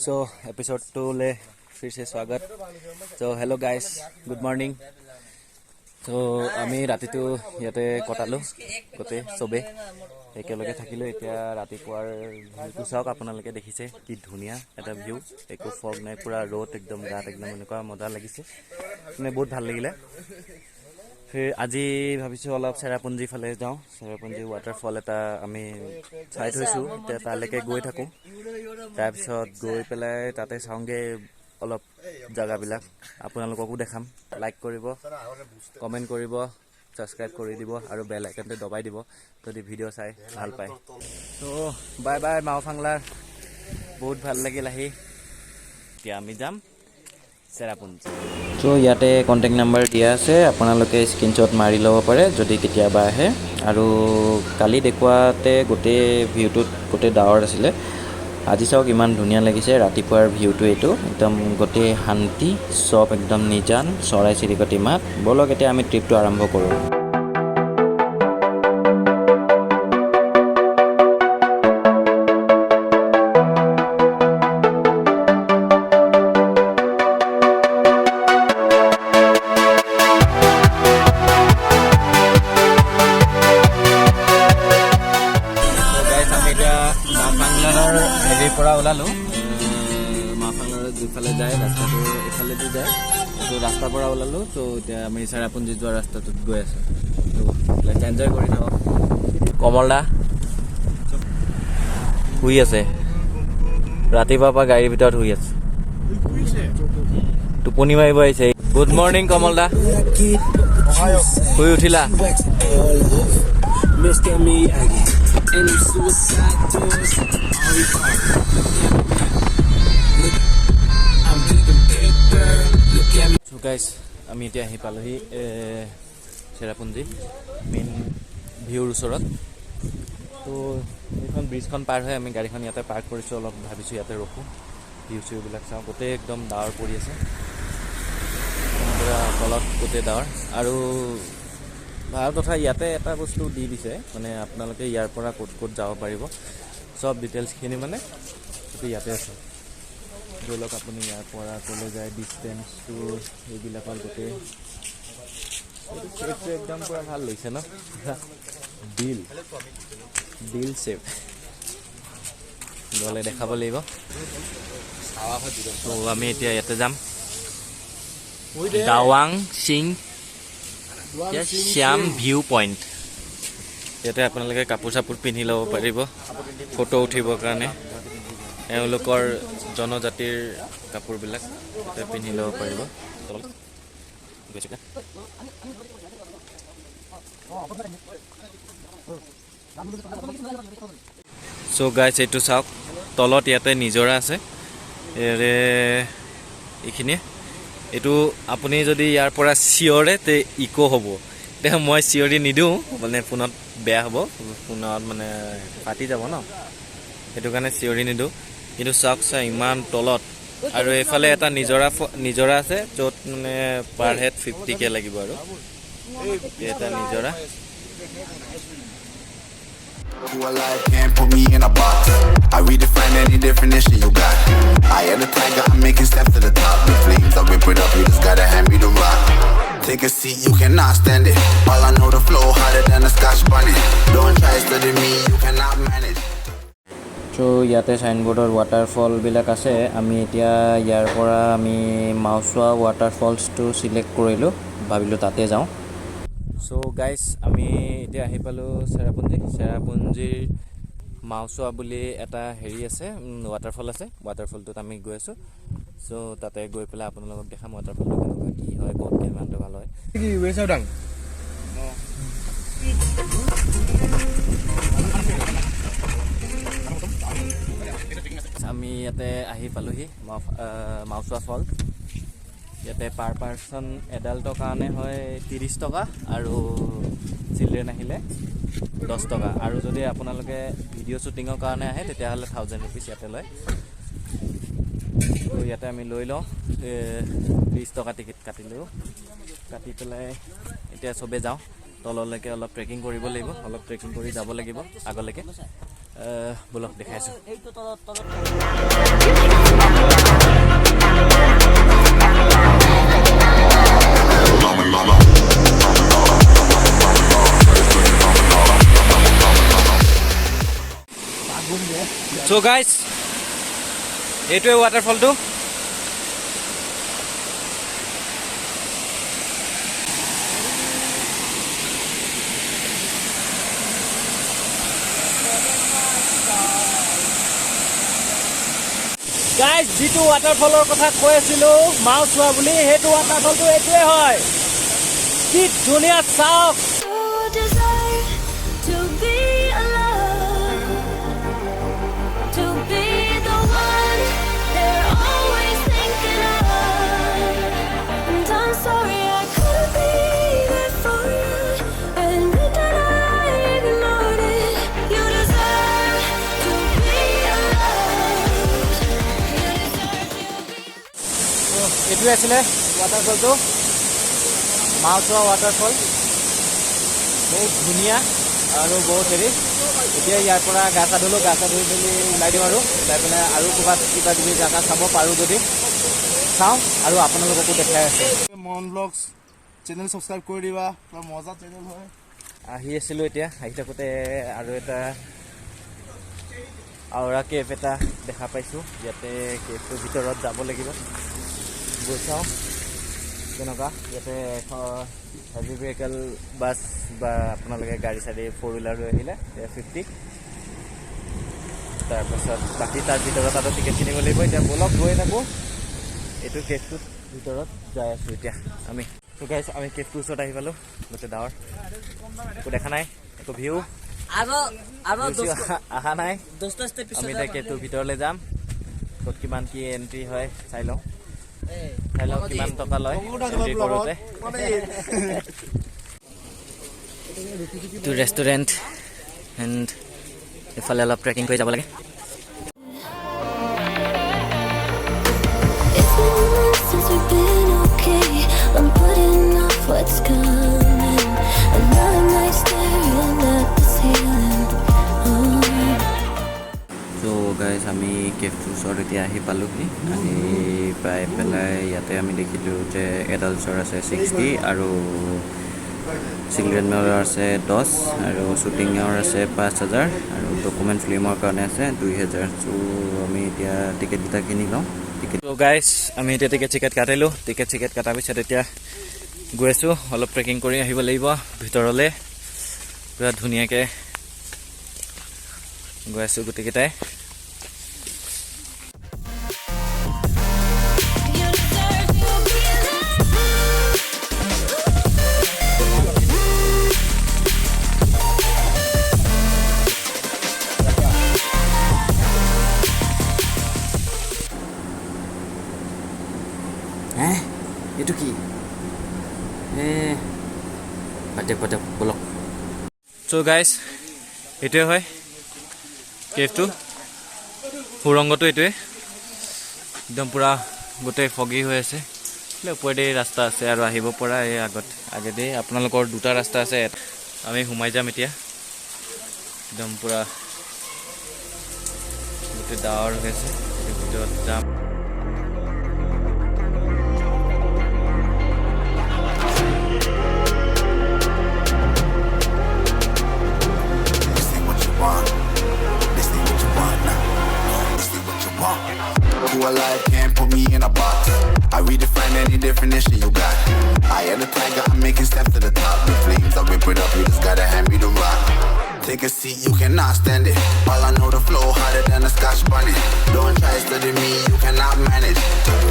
सो episode 2 ले फिर से स्वागत। So hello guys, good morning. So आमी रातिটো ইয়াতে কটালো গোটে সবে একেলগে থাকিলো। এতিয়া ৰাতিপুৱাৰ ভিউটো চাওক, আপোনালোকে দেখিছে কি ধুনীয়া এটা ভিউ, একো ফগ নাই, পুৰা ৰ'দ একদম গাত একদম এনেকুৱা মজা লাগিছে, মানে বহুত ভাল লাগিলে। फिर আজি ভাবিছো অলপ চেৰাপুঞ্জি ফালে যাওঁ। চেৰাপুঞ্জি ৱাটাৰফল এটা আমি চাই থৈছো, এতিয়া তালৈকে গৈ থাকো। তাৰপিছত গৈ পেলাই তাতে চাওঁগে অলপ জায়গাবিলাক, আপোনালোককো দেখাম। লাইক কৰিব, কমেণ্ট কৰিব, সাবস্ক্ৰাইব কৰি দিব আৰু বেল আইকনটো দবাই দিব যদি ভিডিঅ' চাই ভাল পায়। তো বাই বাই মাওফাংলাৰ, বহুত ভাল লাগিল আহি। এতিয়া আমি যাম চেৰাপুঞ্জি। তো ইয়াতে কণ্টেক্ট নাম্বাৰ দিয়া আছে, আপোনালোকে স্ক্ৰীনশ্বট মাৰি ল'ব পাৰে যদি কেতিয়াবা আহে। আৰু কালি দেখুৱাতে গোটেই ভিউটোত গোটেই ডাৱৰ আছিলে, আজি চাওক ইমান ধুনীয়া লাগিছে ৰাতিপুৱাৰ ভিউটো। এইটো একদম গোটেই শান্তি, চব একদম নিজান, চৰাই চিৰিকটি মাত। বলক এতিয়া আমি ট্ৰিপটো আৰম্ভ কৰোঁ। পৰা ওলালোঁ, মাওফাংলাৰ দুইফালে যায় ৰাস্তাটো, এইফালেদি যায়। তো ৰাস্তাৰ পৰা ওলালোঁ, তো এতিয়া আমি চেৰাপুঞ্জি যোৱা ৰাস্তাটোত গৈ আছোঁ। তো এনজয় কৰি থাকক। কমলদা শুই আছে, ৰাতিপুৱাৰ পৰা গাড়ীৰ ভিতৰত শুই আছে, টোপনি মাৰিব আহিছে। গুড মৰ্ণিং কমলদা, শুই উঠিলা? So guys, আমি এতিয়া আহি পালোহি চেৰাপুঞ্জি মেইন ভিউৰ ওচৰত। তো এইখন ব্ৰিজখন পাৰ হৈ আমি গাড়ীখন ইয়াতে পাৰ্ক কৰিছোঁ। অলপ ভাবিছোঁ ইয়াতে ৰখোঁ, ভিউ চিউবিলাক চাওঁ। গোটেই একদম ডাৱৰ পৰি আছে, পুৰা তলত গোটেই ডাৱৰ। আৰু ভাল কথা, ইয়াতে এটা বস্তু দি দিছে, মানে আপোনালোকে ইয়াৰ পৰা ক'ত ক'ত যাব পাৰিব চব ডিটেইলছখিনি মানে ইয়াতে আছে। ধৰি লওক আপুনি ইয়াৰ পৰা ক'লৈ যায়, ডিষ্টেঞ্চটো, এইবিলাকৰ গোটেই শ্বেপটো একদম পুৰা ভাল লৈছে ন, ডিল শ্বেপ। গ'লে দেখাব লাগিব। তো আমি এতিয়া ইয়াতে যাম, টাৱাং চিং শ্যাম ভিউ পইণ্ট। ইয়াতে আপোনালোকে কাপোৰ চাপোৰ পিন্ধি ল'ব পাৰিব ফটো উঠিবৰ কাৰণে। এওঁলোকৰ জনজাতিৰ কাপোৰবিলাক ইয়াতে পিন্ধি ল'ব পাৰিব। চ' গাইছ, এইটো চাওক, তলত ইয়াতে নিজৰা আছে এইখিনিয়ে। এইটো আপুনি যদি ইয়াৰ পৰা চিঞৰে তে ইক' হ'ব। এতিয়া মই চিঞৰি নিদিওঁ, মানে ফোনত বেয়া হ'ব, ফোনত মানে ফাটি যাব ন, সেইটো কাৰণে চিঞৰি নিদিওঁ। কিন্তু চাওক চা ইমান তলত। আৰু এইফালে এটা নিজৰা আছে য'ত মানে পাৰ হেড 50K লাগিব। আৰু এটা নিজৰা। Who alive can't put me in a box. I redefine any definition you got. I am the tiger, I'm making steps to the top. The flames, I whip it up, you just gotta hand me the rock. Take a seat, you cannot stand it. All I know, the flow harder than a scotch bonnet. Don't try study me, you cannot manage. চ' ইয়াতে চাইনবোৰ্ডৰ ৱাটাৰফলবিলাক আছে। আমি এতিয়া ইয়াৰ পৰা আমি মাওচোৱা ৱাটাৰফলছটো select কৰিলোঁ, ভাবিলোঁ তাতে যাওঁ। চ' গাইজ, আমি এতিয়া আহি পালোঁ চেৰাপুঞ্জীৰ মাওচোৱা বুলি এটা হেৰি আছে, ৱাটাৰফল আছে। ৱাটাৰফলটোত আমি গৈ আছোঁ। চ' তাতে গৈ পেলাই আপোনালোকক দেখাম ৱাটাৰফলটো কেনেকুৱা কি হয়, ক'ত কিমানটো ভাল হয়। আমি ইয়াতে আহি পালোহি মাওচোৱা ফল। ইয়াতে পাৰ পাৰ্চন এডাল্টৰ কাৰণে হয় 30 টকা, আৰু চিলড্ৰেন আহিলে 10 টকা। আৰু যদি আপোনালোকে ভিডিঅ' শ্বুটিঙৰ কাৰণে আহে তেতিয়াহ'লে 1000 ৰুপিজ ইয়াতে লয়। তো ইয়াতে আমি লৈ লওঁ 20 টকা টিকেট কাটিলোঁ। কাটি পেলাই এতিয়া চবে যাওঁ তললৈকে। অলপ ট্ৰেকিং কৰিব লাগিব, অলপ ট্ৰেকিং কৰি যাব লাগিব আগলৈকে। বলক দেখাইছোঁ। So guys, এইটোৱে waterfall-টো। Guys, যিটো waterfall-ৰ কথা কৈ আছিলো, mawsawa বুলি, সেইটো waterfall-টো এইটোৱে হয়। কি ধুনীয়া চাওক। এইটোৱে আছিলে waterfall-টো, mawsawa waterfall। বহুত ধুনীয়া আৰু বহুত হেৰি। এতিয়া ইয়াৰ পৰা গা চা ধুলোঁ, গা চা ধুই মেলি ওলাই দিওঁ আৰু ওলাই পেলাই আৰু ক'ৰবাত কিবা কিবি জেগা চাব পাৰোঁ যদি চাওঁ আৰু আপোনালোককো দেখাই আছে। মন ব্লগছ চেনেল সাবস্ক্ৰাইব কৰি দিবা, পুৰা মজা চেনেল হয়। আহি আছিলোঁ এতিয়া, আহি থাকোঁতে আৰু এটা আওৰা কেফ এটা দেখা পাইছোঁ। ইয়াতে কেফটোৰ ভিতৰত যাব লাগিব, গৈ চাওঁ কেনেকুৱা। ইয়াতে হেভি ভেহিকেল বাছ বা আপোনালোকে গাড়ী চাড়ী 4 হুইলাৰ লৈ আহিলে 50। তাৰপাছত বাকী তাৰ ভিতৰত আৰু টিকেট কিনিব লাগিব। এতিয়া বলক গৈ থাকোঁ, এইটো কেফটোৰ ভিতৰত যাই আছোঁ এতিয়া আমি। তো গাইছ, আমি কেফটোৰ ওচৰত আহি পালোঁ। গোটেই ডাৱৰ, একো দেখা নাই, একো ভিউ অহা নাই। আমি এতিয়া কেফটোৰ ভিতৰলৈ যাম, ক'ত কিমান কি এণ্ট্ৰি হয় চাই লওঁ, কিমান টকা লয় এণ্ট্ৰি কৰোঁতে। এইটো ৰেষ্টুৰেণ্ট এণ্ড এইফালে অলপ ট্ৰেকিং কৰি যাব লাগে। গাইজ, আমি কেফটোৰ ওচৰত এতিয়া আহি পালোঁহি। আহি পাই পেলাই ইয়াতে আমি দেখিলোঁ যে এডাল্টছৰ আছে 60 আৰু চিলড্ৰেনৰ আছে 10 আৰু শ্বুটিঙৰ আছে 5000 আৰু ডকুমেণ্ট ফিল্মৰ কাৰণে আছে 2000। চ' আমি এতিয়া টিকেটকেইটা কিনি লওঁ। ত' গাইজ, আমি এতিয়া টিকেট কাটিলোঁ। টিকেট কটাৰ পিছত এতিয়া গৈ আছোঁ, অলপ ট্ৰেকিং কৰি আহিব লাগিব ভিতৰলৈ। পুৰা ধুনীয়াকৈ গৈ আছোঁ গোটেইকেইটাই। এইটো কি পাতে বলক। চ' গাইজ, এইটোৱে হয় কেফটো, সুৰংগটো এইটোৱে। একদম পূৰা গোটেই ফগি হৈ আছে। ওপৰেদি ৰাস্তা আছে আৰু আহিব পৰা এই আগেদি আপোনালোকৰ দুটা ৰাস্তা আছে। আমি সোমাই যাম এতিয়া। একদম পূৰা গোটেই ডাৱৰ হৈ আছে, ভিতৰত যাম। Who alive can't put me in a box. I redefine any definition you got. I am the tiger, I'm making steps to the top. The flames, I whip it up, you just gotta hand me the rock. Take a seat, you cannot stand it. All I know, the flow harder than a scotch bonnet. Don't try study me, you cannot manage.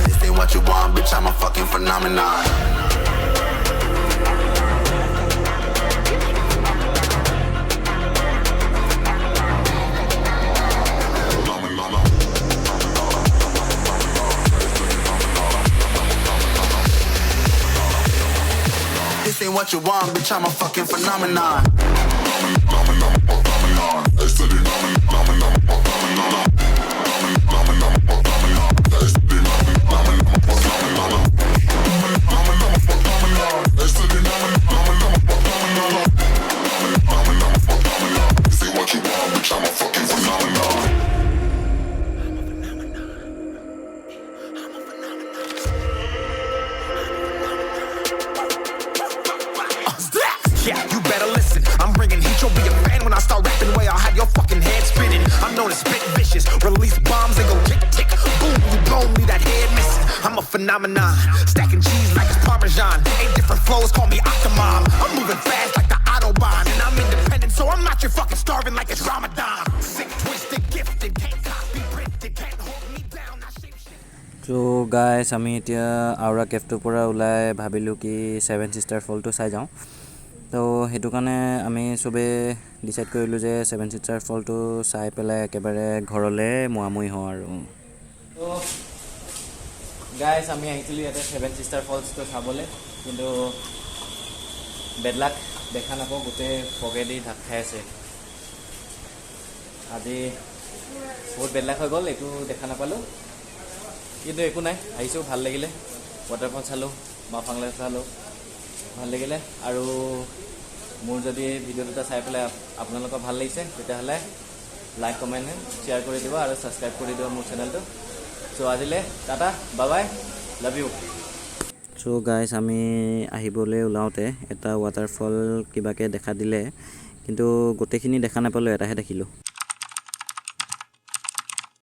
This ain't what you want, bitch, I'm a fucking phenomenon. This ain't what you want, bitch, I'm a fucking phenomenon. Yeah, you better listen. I'm bringing heat, you'll be a fan when I start rapping. Way I'll have your fucking head spinning. I'm known as spit vicious. Release bombs and go tick tick. Boom, you blow me that head missing. I'm a phenomenon. Stacking cheese like it's Parmesan. 8 different flows, call me Octomom. I'm moving fast like the Autobahn. And I'm independent, so I'm not your fucking starving like it's Ramadan. Sick, twisted, gifted, can't copy, printed, can't hold me down. I shape shit. So guys, আমি এতিয়া আউৰা কেভটোৰ পৰা ওলাই ভাবিলোঁ কি 7 Sister ফলটো চাই যাওঁ। তো সেইটো কাৰণে আমি চবে ডিসাইড কৰিলোঁ যে 7 Sister ফলটো চাই পেলাই একেবাৰে ঘৰলৈ মুৱামুই হওঁ আৰু। তো গাইজ আমি আহিছিলোঁ ইয়াতে 7 Sister ফলছটো চাবলৈ, কিন্তু বেডলাক দেখা নাপাওঁ, গোটেই ফগেদি ঢাক খাই আছে। আজি বহুত বেডলাক হৈ গ'ল, এইটো দেখা নাপালোঁ, কিন্তু একো নাই, আহিছোঁ, ভাল লাগিলে। ৱাটাৰফল চালোঁ, মাফাংলা চালোঁ, ভাল লাগিলে। আৰু মোৰ যদি ভিডিঅ' দুটা চাই পেলাই আপোনালোকৰ ভাল লাগিছে তেতিয়াহ'লে লাইক কমেণ্ট শ্বেয়াৰ কৰি দিব আৰু ছাবস্ক্ৰাইব কৰি দিব মোৰ চেনেলটো। চ' আজিলৈ Tata, bye bye, love you. So' guys আমি আহিবলৈ ওলাওঁতে এটা ৱাটাৰফল কিবাকৈ দেখা দিলে, কিন্তু গোটেইখিনি দেখা নাপালোঁ, এটাহে দেখিলোঁ।